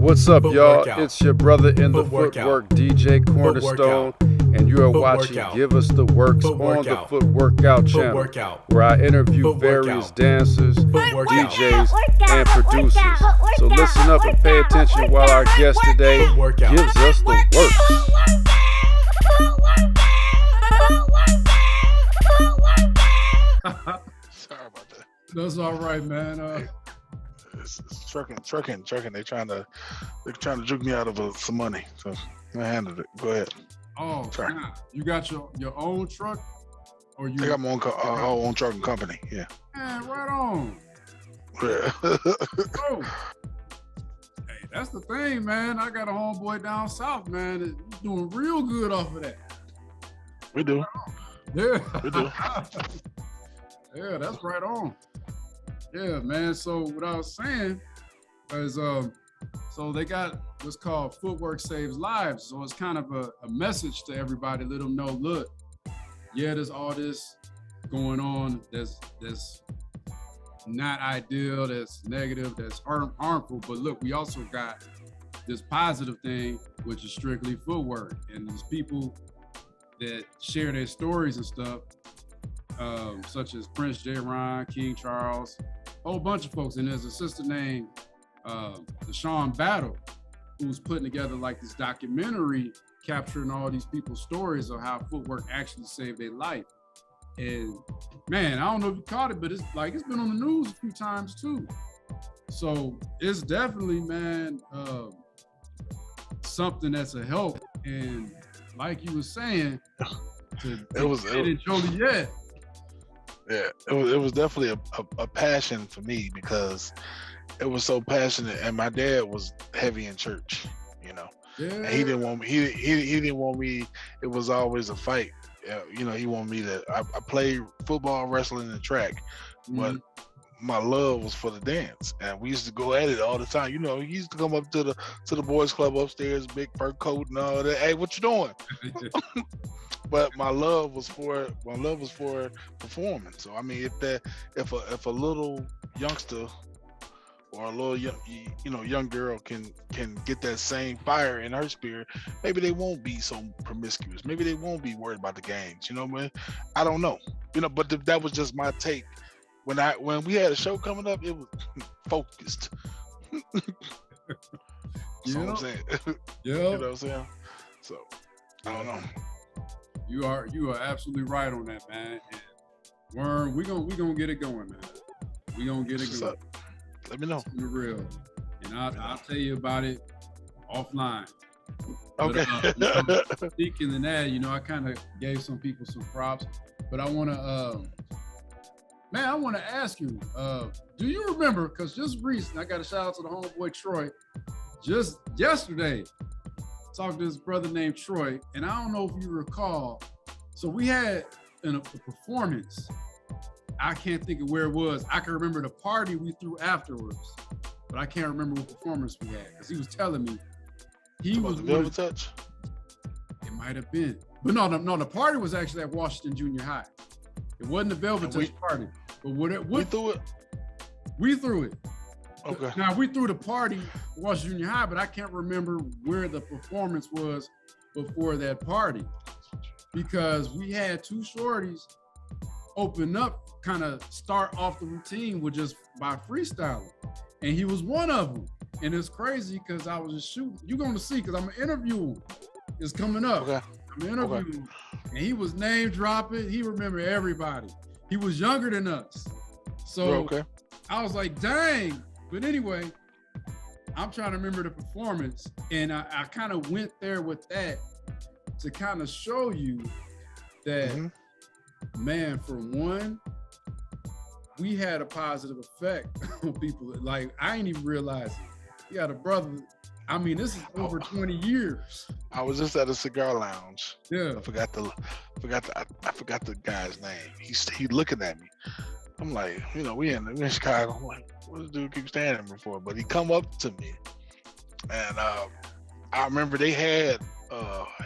What's up, y'all? Workout. It's your brother in the Footwork footwork, DJ Cornerstone, and you are watching Workout. Give Us the Works Foot on the workout. Foot Workout channel, Workout. where I interview Foot various workout. dancers, Footwork DJs, workout. and producers. Workout. So listen up and pay Workout. attention while our guest today Workout. gives us the works. Sorry about that. That's all right, man. It's trucking. They're trying to juke me out of some money. So I handled it. Go ahead. Oh, Sorry. snap. You got your own truck, or you? I got my own trucking company. Yeah. Man, right on. Yeah. Oh, hey, that's the thing, man. I got a homeboy down south, man. He's doing real good off of that. We do. Yeah, We do. yeah, that's right on. Yeah, man. So what I was saying is, so they got what's called Footwork Saves Lives. So it's kind of a message to everybody. Let them know, look, yeah, there's all this going on that's not ideal, that's negative, that's harmful. But look, we also got this positive thing, which is strictly footwork. And there's people that share their stories and stuff, such as Prince J. Ron, King Charles, a whole bunch of folks. And there's a sister named Deshaun Battle, who's putting together like this documentary capturing all these people's stories of how footwork actually saved their life. And man, I don't know if you caught it, but it's been on the news a few times too. So it's definitely, man, something that's a help. And like you were saying, It was in Joliet. Yeah, it was definitely a passion for me because it was so passionate, and my dad was heavy in church, you know. Yeah. And he didn't want me. He didn't want me. It was always a fight. You know, he wanted me to. I played football, wrestling, and track, but my love was for the dance, and we used to go at it all the time. You know, he used to come up to the boys' club upstairs, big fur coat and all that. Hey, what you doing? But my love was for performing. So I mean, if a little youngster or a little young girl can get that same fire in her spirit, maybe they won't be so promiscuous. Maybe they won't be worried about the games. You know, man, I don't know. You know, but that was just my take. When we had a show coming up, it was focused. That's what I'm saying. Yeah. You know what I'm saying? So I don't know. You are absolutely right on that, man. And Worm, we gonna get it going, man. We gonna get it What's going. up? Let me know. It's gonna be real. And I'll tell you about it offline. Okay. But, speaking of that, you know, I kind of gave some people some props, but I wanna ask you, do you remember, because just recently, I got a shout out to the homeboy Troy, just yesterday, talked to this brother named Troy, and I don't know if you recall, so we had a performance. I can't think of where it was. I can remember the party we threw afterwards, but I can't remember what performance we had, because he was telling me he was the Velvet Touch. It might have been, but no, the party was actually at Washington Junior High. It wasn't the Velvet Touch party, but We threw it. We threw it. Okay. Now we threw the party at Washington Junior High, but I can't remember where the performance was before that party, because we had two shorties open up, kind of start off the routine with just by freestyling, and he was one of them. And it's crazy because I was just shooting. You're going to see, because I'm gonna interview him. It's coming up. Okay. I'm gonna interview him, and he was name dropping. He remembered everybody. He was younger than us, so I was like, dang. But anyway, I'm trying to remember the performance, and I kind of went there with that to kind of show you that, man, for one, we had a positive effect on people. Like, I ain't even realize it. You got a brother. I mean, this is over 20 years. I was just at a cigar lounge. Yeah. I forgot the guy's name. He's looking at me. I'm like, you know, we in Chicago. I'm like, what does dude keep standing for? But he come up to me, and I remember they had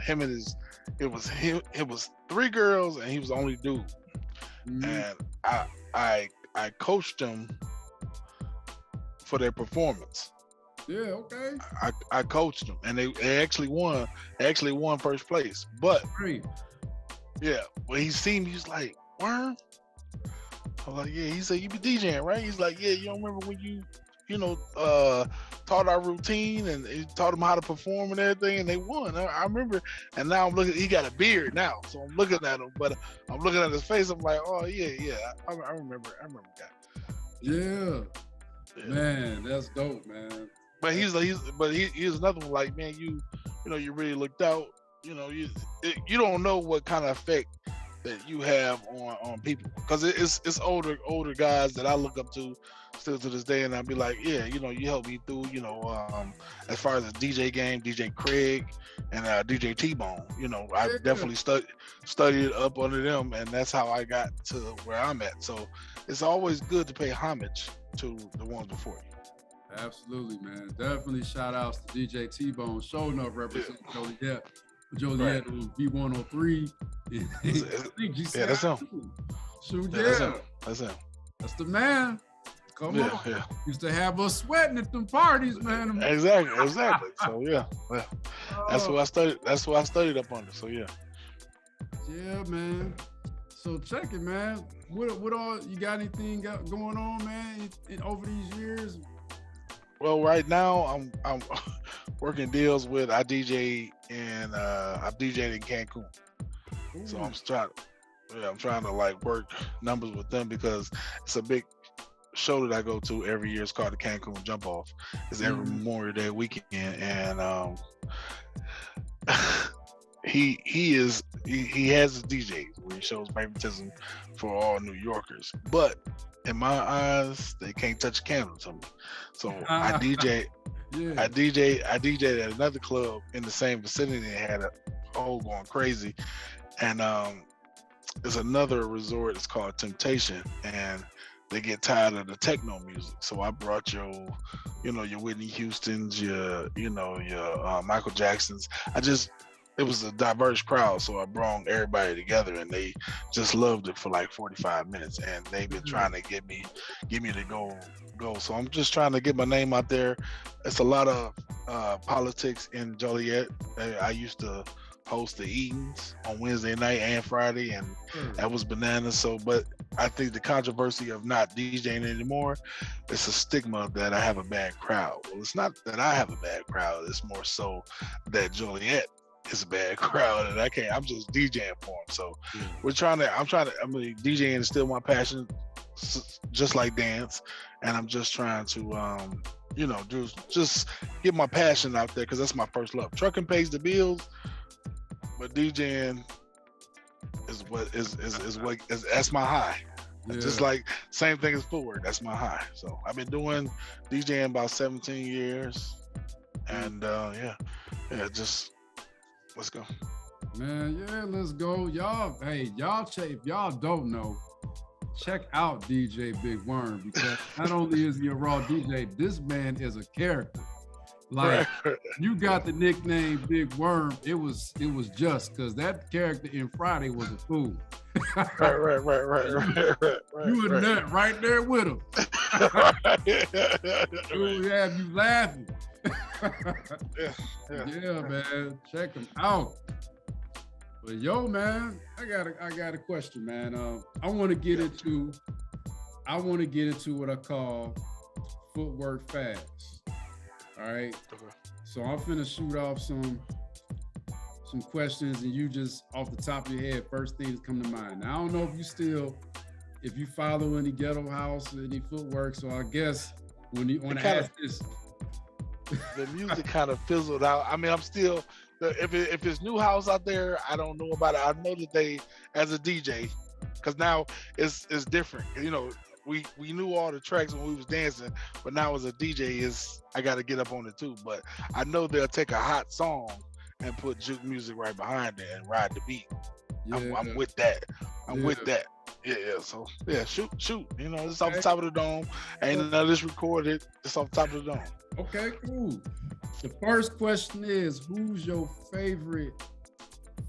him and his. It was three girls, and he was the only dude. And I coached them for their performance. Yeah, okay. I coached them, and they actually won. They actually won first place. But Great. yeah, when he seen me, he's like, "Worm." I was like, "Yeah." He said, "You be DJing, right?" He's like, "Yeah." You don't remember when you know, taught our routine and he taught them how to perform and everything, and they won. I remember, and now I'm looking. He got a beard now, so I'm looking at him, but I'm looking at his face. I'm like, "Oh yeah. I remember that." Yeah. Man, that's dope, man. But he's another one. Like, man, you know, you really looked out. You know, you don't know what kind of effect that you have on people, because it's older guys that I look up to still to this day, and I'll be like, yeah, you know, you helped me through, you know, as far as the DJ game, DJ Craig and DJ T-Bone. You know, I definitely studied up under them, and that's how I got to where I'm at. So it's always good to pay homage to the ones before you. Absolutely, man. Definitely shout outs to DJ T-Bone, showing up representing Joliet on B103. That's him. Shoot, That's him. That's the man. Come on. Yeah. Used to have us sweating at them parties, man. Exactly. So yeah. That's what I studied. That's what I studied up under. So yeah. Yeah, man. So check it, man. What all you got? Anything going on, man? Over these years? Well, right now I'm working deals with I DJ'd in Cancun. Ooh. So I'm trying to like work numbers with them, because it's a big show that I go to every year. It's called the Cancun Jump Off. It's every Memorial Day weekend, and he has his DJs where he shows favoritism for all New Yorkers, but in my eyes, they can't touch a candle to me. So I DJ at another club in the same vicinity and had a whole going crazy. And there's another resort, it's called Temptation, and they get tired of the techno music. So I brought your Whitney Houstons, your Michael Jacksons. It was a diverse crowd, so I brought everybody together, and they just loved it for like 45 minutes. And they've been trying to get me to go. So I'm just trying to get my name out there. It's a lot of politics in Joliet. I used to host the Eatons on Wednesday night and Friday, and that was bananas. So, but I think the controversy of not DJing anymore, it's a stigma that I have a bad crowd. Well, it's not that I have a bad crowd. It's more so that Joliet is a bad crowd, and I'm just DJing for them. So DJing is still my passion, just like dance, and I'm just trying to just get my passion out there, because that's my first love. Trucking pays the bills, but DJing is that's my high. Yeah. Just like same thing as footwork, that's my high. So I've been doing DJing about 17 years, and just let's go. Man, yeah, let's go. Y'all, if y'all don't know, check out DJ Big Worm, because not only is he a raw DJ, this man is a character. Like, you got the nickname Big Worm, it was just because that character in Friday was a fool. Right. You were right there with him. He would have you laughing. Yeah, man. Check them out. But yo, man, I got a question, man. I want to get into what I call footwork fast. All right. Okay. So I'm finna shoot off some questions, and you just off the top of your head, first things come to mind. Now, I don't know if you follow any ghetto house or any footwork. So I guess when I ask this. The music kind of fizzled out. I mean, I'm still, if it's new house out there, I don't know about it. I know that they, as a DJ, because now it's different. You know, we knew all the tracks when we was dancing, but now as a DJ, I got to get up on it too. But I know they'll take a hot song and put juke music right behind it and ride the beat. Yeah. I'm with that. With that. Yeah. So yeah, shoot. You know, it's off the top of the dome. Ain't none of this recorded. It's off the top of the dome. Okay, cool. The first question is, who's your favorite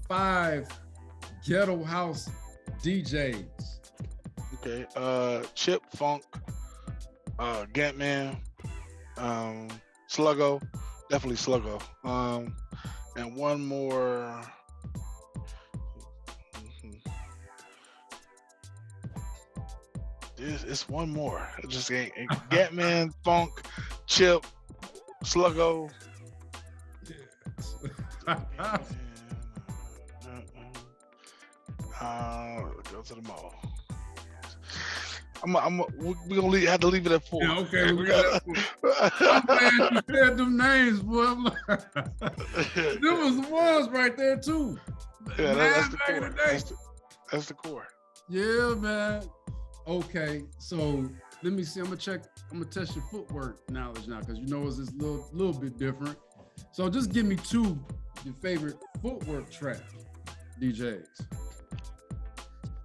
5 ghetto house DJs? Okay, Chip Funk, Gantman, Sluggo, definitely Sluggo. And one more. It's one more. It just ain't Gatman, Funk, Chip, Sluggo. Go to the mall. We're gonna have to leave it at 4. Yeah, okay, we got I'm glad you said them names, boy. Them was the ones right there too. Yeah, that's the core. That's the core. Yeah, man. Okay, so let me see. I'm gonna test your footwork knowledge now, because you know it's just little bit different. So just give me 2 your favorite footwork track DJs.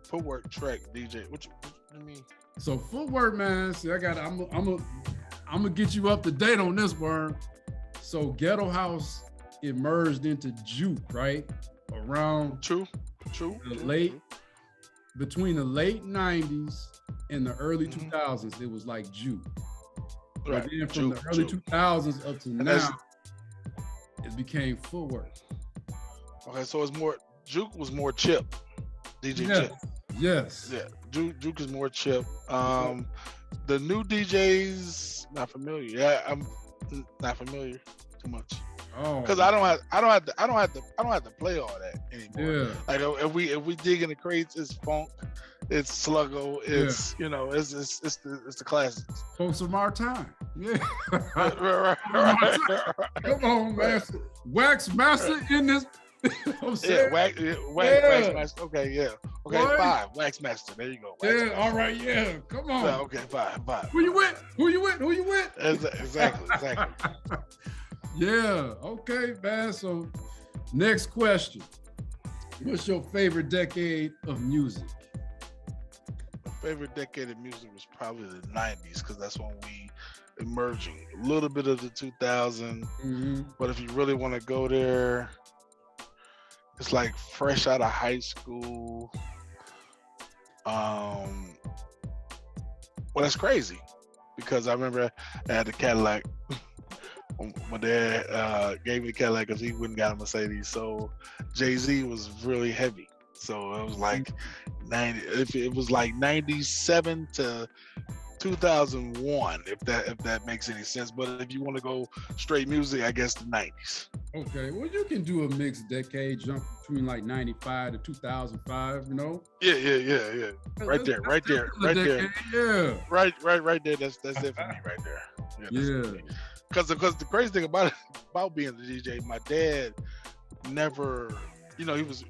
Footwork track DJ. What you mean? So footwork, man. See, I'm gonna get you up to date on this one. So Ghetto House emerged into juke, right? Around True. Between the late 90s and the early 2000s, it was like juke. Right. But then from the early 2000s up to now, it became footwork. Okay, so it's more juke was more Chip, DJ Chip. Yes. Yeah, juke is more Chip. The new DJs not familiar. Yeah, I'm not familiar too much. Oh, because I don't have to play all that anymore. Yeah. Like if we dig in the crates, it's Funk, it's Sluggo, it's it's the classics. Folks of our time. Yeah. right. Come on, master. Wax master in this. I'm saying? Wax master. Okay, yeah. Okay, What? 5. Wax master. There you go. Wax master. All right, yeah. Come on. Yeah, okay, 5. Who you with? Exactly. Yeah, okay, man. So next question. What's your favorite decade of music? My favorite decade of music was probably the 90s, because that's when we emerging. A little bit of the 2000s, but if you really want to go there, it's like fresh out of high school. Well, that's crazy, because I remember I had the Cadillac. My dad gave me a Cadillac because he wouldn't got a Mercedes. So Jay-Z was really heavy. So it was like 97 to 2001, if that makes any sense. But if you want to go straight music, I guess the 90s. Okay, well, you can do a mixed decade jump between like 95 to 2005, you know? Yeah. Right there. Yeah. Right there. That's it for me right there. Yeah. Because the crazy thing about being the DJ, my dad never, he was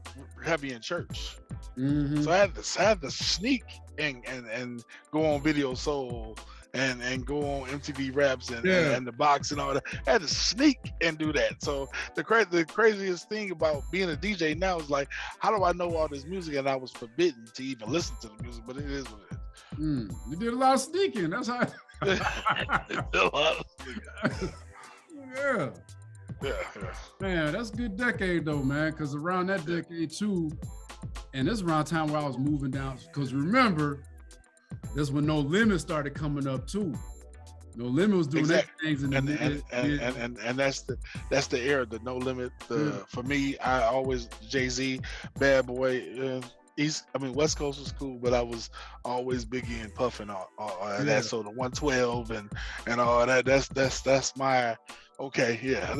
heavy in church. So I had to sneak and go on Video Soul and go on MTV Raps and the box and all that. I had to sneak and do that. So the craziest thing about being a DJ now is like, how do I know all this music? And I was forbidden to even listen to the music, but it is what it is. You did a lot of sneaking. That's how. Yeah. Man, that's a good decade though, man. Because around that decade too, and this is around the time where I was moving down. Because remember, this when No Limit started coming up too. No Limit was doing that things, and that's the era, the No Limit. For me, I always Jay-Z, Bad Boy. West Coast was cool, but I was always Biggie and Puff and all that. So the 112 and all that. That's my okay. Yeah,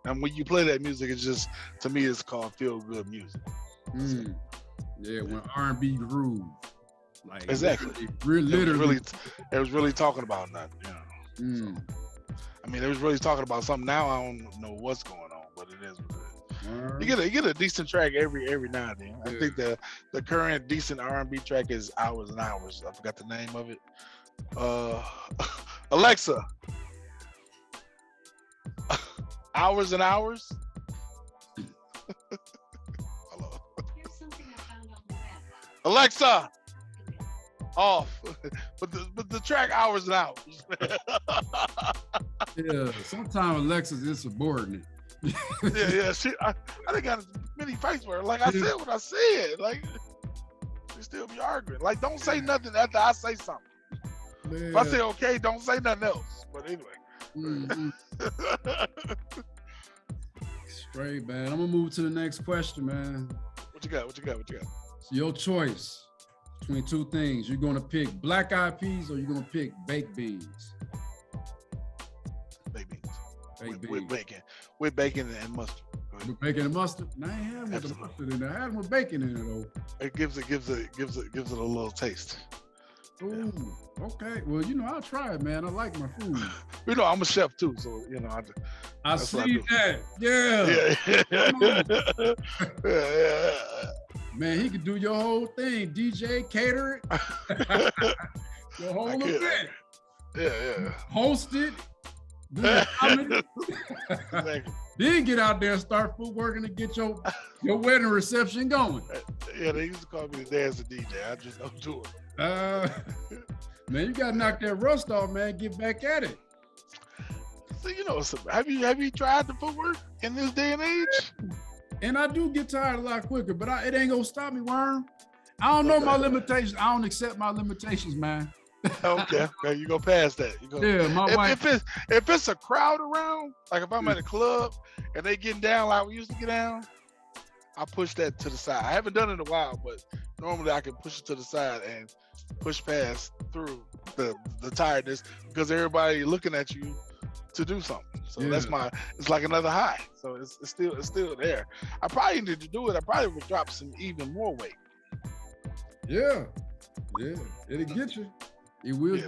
and when you play that music, it's just, to me, it's called feel good music. Yeah, when R&B groove, like exactly. Literally, it was really talking about nothing. So, it was really talking about something. Now I don't know what's going on, but it is what it is. You get a decent track every now and then. I think the current decent R&B track is Hours and Hours. I forgot the name of it. Alexa, Hours and Hours. Hello. Here's something I found on the web. Alexa, off. but the track Hours and Hours. Yeah, sometimes Alexa's insubordinate. Yeah. I done got many fights where, like, I said what I said. Like, they still be arguing. Like, don't say nothing after I say something. Man. If I say okay, don't say nothing else. But anyway, Mhm. Straight, man. I'm gonna move to the next question, man. What you got? It's your choice between two things. You're gonna pick black eyed peas or you're gonna pick baked beans. Baked beans. Baked beans. With bacon and mustard. With bacon and mustard? No, I ain't had with the mustard in there. I had them with bacon in it though. It gives it a little taste. Ooh, okay. Well, I'll try it, man. I like my food. I'm a chef too, so I see that. Yeah. Man, he could do your whole thing. DJ, cater it. Your whole event. Yeah. Host it. Do the comedy. Exactly. Then get out there and start footworking to get your wedding reception going. Yeah, they used to call me the dancing DJ. I just don't do it. Man, you gotta knock that rust off, man. Get back at it. So have you tried the footwork in this day and age? And I do get tired a lot quicker, but it ain't gonna stop me, Worm. I don't know my limitations. I don't accept my limitations, man. Okay, you go past that. My wife. If it's a crowd around, like if I'm at a club and they getting down like we used to get down, I push that to the side. I haven't done it in a while, but normally I can push it to the side and push past through the tiredness because everybody looking at you to do something. So it's like another high. So it's still there. I probably need to do it. I probably would drop some even more weight. Yeah. It'll get you. It will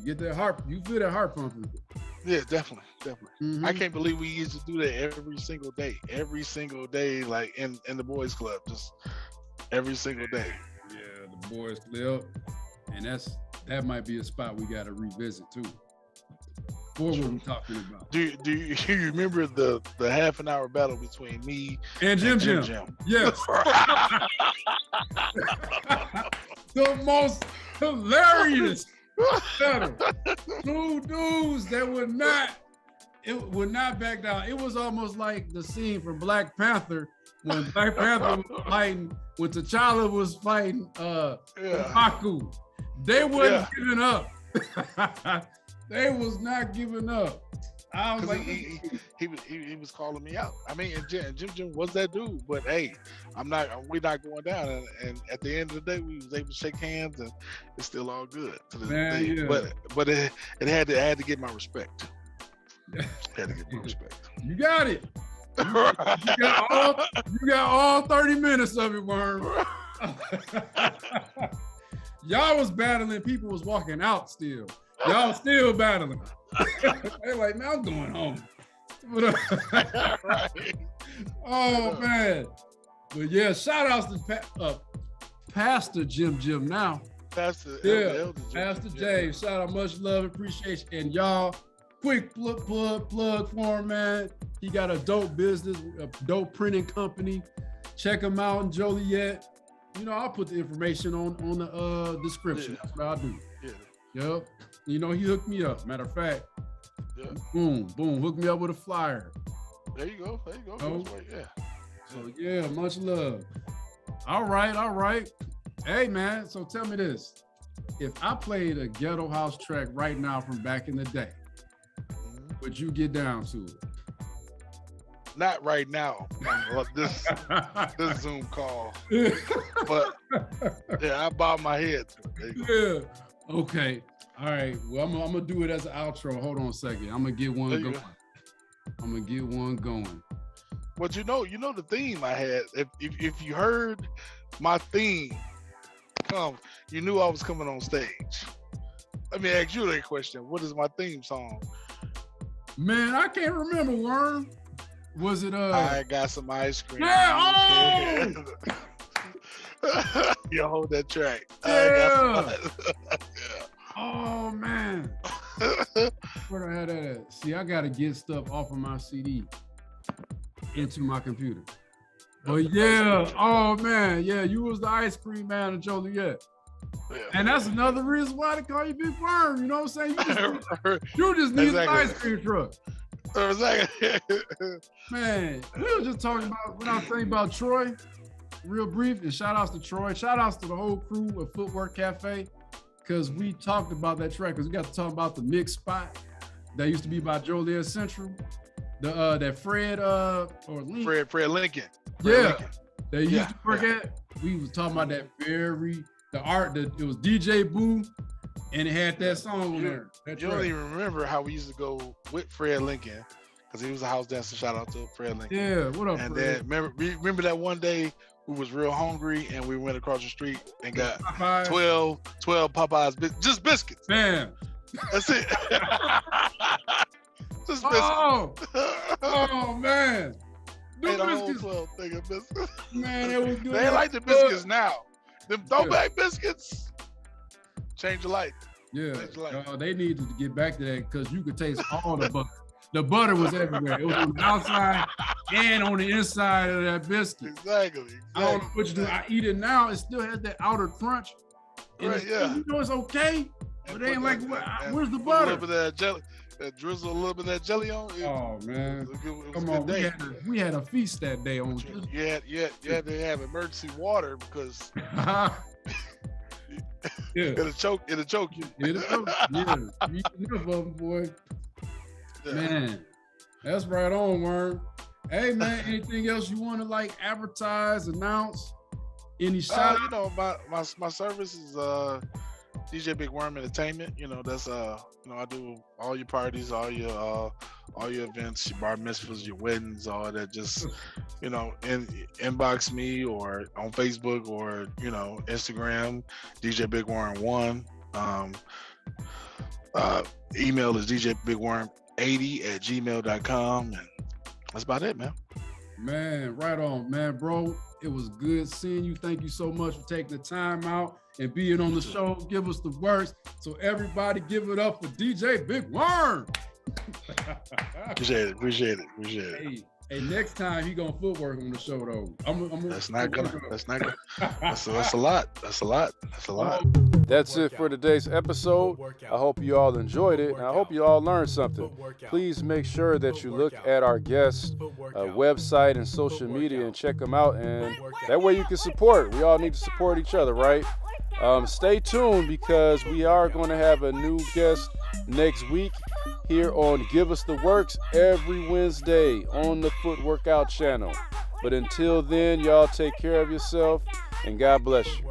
get that heart. You feel that heart pumping. Yeah, definitely. Mm-hmm. I can't believe we used to do that every single day, like in the boys club, just every single day. Yeah, the boys club, and that might be a spot we got to revisit too. For what we're talking about. Do you remember the half an hour battle between me and Jim? Yes. The most hilarious battle. Two dudes that would not back down. It was almost like the scene from Black Panther when Black Panther was fighting, when T'Challa was fighting M'Baku. They wasn't giving up. They was not giving up. I was like, he was calling me out. I mean, and Jim was that dude, but hey, we're not going down. And at the end of the day, we was able to shake hands, and it's still all good to this day. Yeah. But it had to get my respect. Had to get my respect. You got it. You got all 30 minutes of it, Worm. Y'all was battling. People was walking out still. Y'all still battling. They're like, now I'm going home. Oh, man. But yeah, shout outs to Pastor Jim now. Pastor James. Shout out, much love, appreciation. And y'all, quick plug for him, man. He got a dope business, a dope printing company. Check him out in Joliet. I'll put the information on the description. That's what I'll do. Yeah. Yep. He hooked me up. Matter of fact, boom, hooked me up with a flyer. There you go. Yeah. So yeah, much love. All right. Hey man, so tell me this. If I played a ghetto house track right now from back in the day, would you get down to it? Not right now on this Zoom call. But yeah, I bob my head to it. Yeah. Okay. All right. Well, I'm gonna do it as an outro. Hold on a second. I'm gonna get one going. But you know the theme I had. If you heard my theme come, you knew I was coming on stage. Let me ask you that question. What is my theme song? Man, I can't remember, Worm. Was it I got some ice cream. Yeah, You hold that track. Yeah. Oh man. Where I had that at? See, I gotta get stuff off of my CD into my computer. But yeah, oh man, yeah, you was the ice cream man of Joliet. Yeah. And that's another reason why they call you Big Worm. You know what I'm saying? You just need an ice cream truck. Man, we were just talking about what I was saying about Troy, real brief, and shout outs to Troy. Shout outs to the whole crew of Footwork Cafe, because we talked about that track, because we got to talk about the mix spot, that used to be by Joliet Central. That Fred or Lincoln. Fred Lincoln. Lincoln. They used to work at. We was talking about that it was DJ Boo, and it had that song on there. You don't even remember how we used to go with Fred Lincoln, because he was a house dancer. Shout out to Fred Lincoln. Yeah, what up, and Fred? then remember that one day we was real hungry and we went across the street and got 12 Popeyes, just biscuits. Man. That's it. Just biscuits. Oh man. Ate a whole 12 thing of biscuits. Man, it was good. They ain't like the biscuits now. Them throwback biscuits change your life. Yeah, they needed to get back to that, because you could taste all the butter. The butter was everywhere. It was on the outside and on the inside of that biscuit. Exactly. I don't know what you do. I eat it now. It still has that outer crunch. Right, You know it's okay, but they ain't like, where's the butter? A little bit of that jelly. Drizzle a little bit of that jelly on. Man. It was Come a on, good day. we had a feast that day on. You had to have emergency water because it'll choke you. It'll choke. Yeah. You eat enough of them, boy. Yeah. Man, that's right on, Worm. Hey man, anything else you want to like advertise, announce? Any shout? You know, my service is DJ Big Worm Entertainment. You know, that's I do all your parties, all your events, your bar mitzvahs, your weddings, all that. Just inbox me or on Facebook or Instagram, DJ Big Worm 1. Email is djbigworm80@gmail.com, and that's about it, man. Man, right on, man, bro. It was good seeing you. Thank you so much for taking the time out and being on the show. Give us the words. So everybody give it up for DJ Big Worm. Appreciate it. Hey, next time he gonna footwork on the show though. That's not gonna. That's a lot. That's it for today's episode. I hope you all enjoyed it, and I hope you all learned something. Please make sure that you look at our guest website and social media and check them out, and that way you can support. We all need to support each other, right? Stay tuned, because we are going to have a new guest next week here on Give Us the Works every Wednesday on the Foot Workout channel. But until then, y'all take care of yourself, and God bless you.